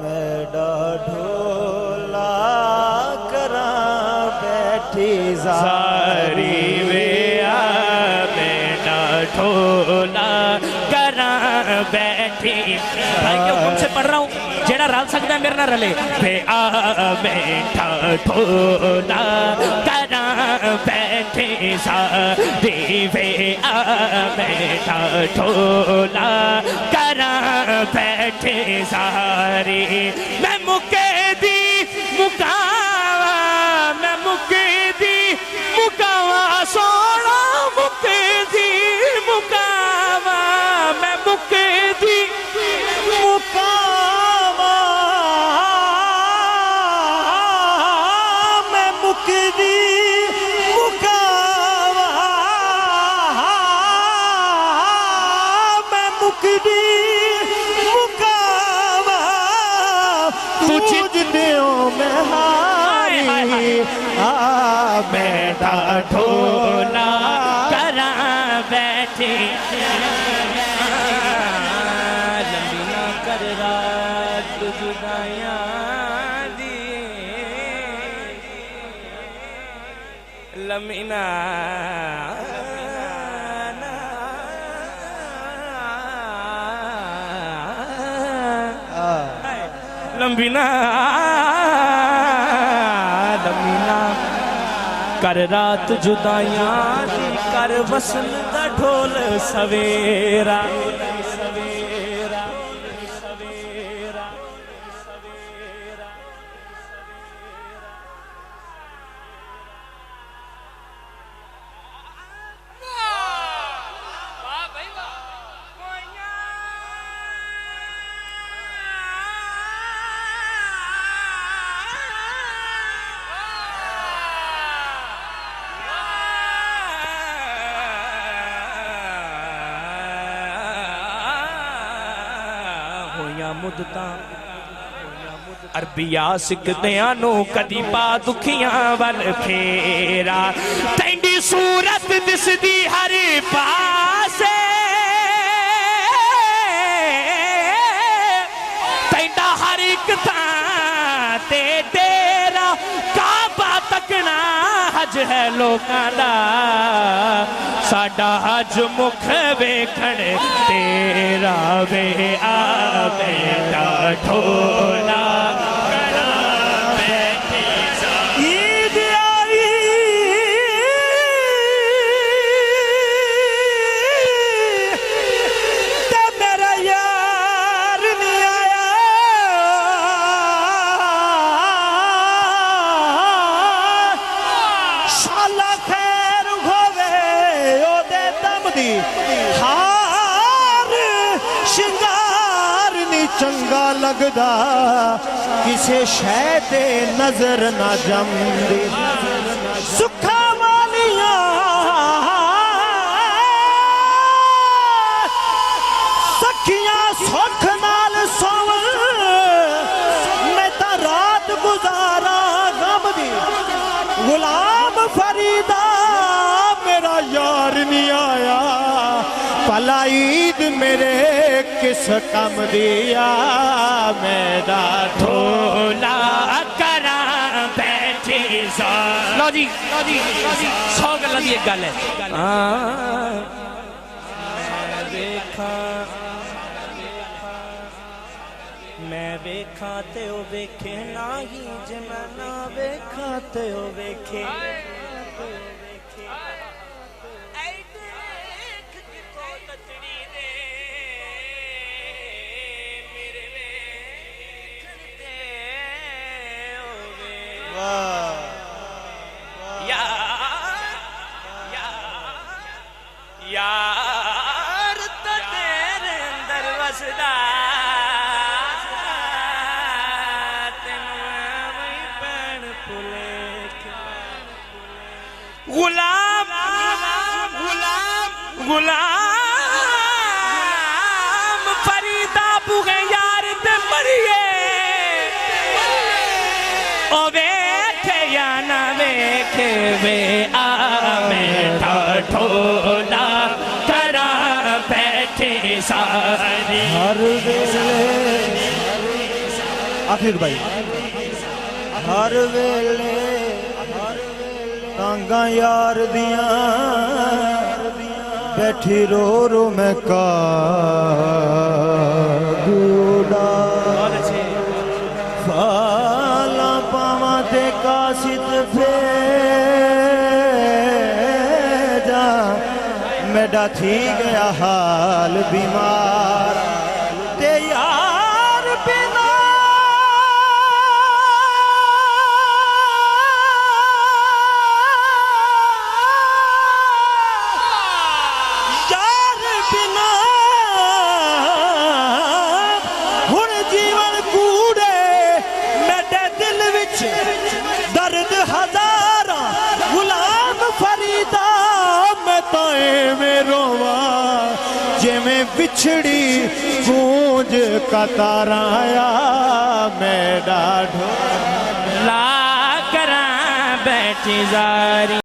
मेरा ढोला करा बैठी सारी वे मेरा ढोला करा बैठी। भाई के हुक्म से पढ़ रहा हूँ, जेड़ा रल सकता है मेरे ना रले। वे बैठा ढोला करा बैठी सारी वे बैठा ढोला करा बैठे सारी। मैं मुके दी मुकावा, मैं मुके दी मुकावा सोना मुके दी मुकावा, मैं मुके दी मुकावा, मैं मुके दी मुकावा, मैं मुके दी मुकावा, तुझ दियो में हारी बैठा ढोला करा बैठे। लंबी ना कर रात जुदाइयां दी, लंबी ना लंबी ना कर रात जुदाइयां दी, कर वसन दा ढोल सवेरा सवेरा सवेरा। अरबिया सिखदियां नू कदी पा दुखियां वल फेरा, तेंदी सूरत दिसदी हर पासे, तेंदा हर एक थां ते तेरा काबा तकना हज है लोकां दा, साडा हज मुख वेखण तेरा वे बेटा ढोला करा बैठे। ईद आई ते मेरा यार नहीं आया, शाला खैर होवे ओदे दम दी, हार शिंगार नहीं चंगा लगदा, किसे शै ते नजर ना जमदी, सुखा वालियां सखियां सुख नाल सोवन, मैं तां रात गुजारा गम दी, गुलाम फरीदा मेरा यार नहीं आया, भला ईद मेरे किस कम दिया, मेरा ढोला करा बैठे सा। लो जी 100 गल्लां दी एक गल है। मैं वेखा ते ओ वेखे नाही, जे मैं ना वेखा ते ओ वेखे। यार तो तेरे अंदर वसदा, गुलाम गुलाम गुलाम फरीदा बुगे यार ते मरिए, ओ वेखे या ना वेखे वे आ बैठा ढोला करा बैठे सारी। हर हर वेले आखिर भाई हर वेले तांगा यार दिया बैठी रो रो मैं का गुड़ा फाला पावा ते काशित भेजा मेरा थी गया हाल बीमार ते यार बिना यार बिना हुण जीवन कूड़े मेरे दिल विच दर्द हजारा गुलाम फरीदा मैं तो में रोवा जिमें बिछड़ी गूंज का ताराया मैं डाढो ला करा बैठी जारी।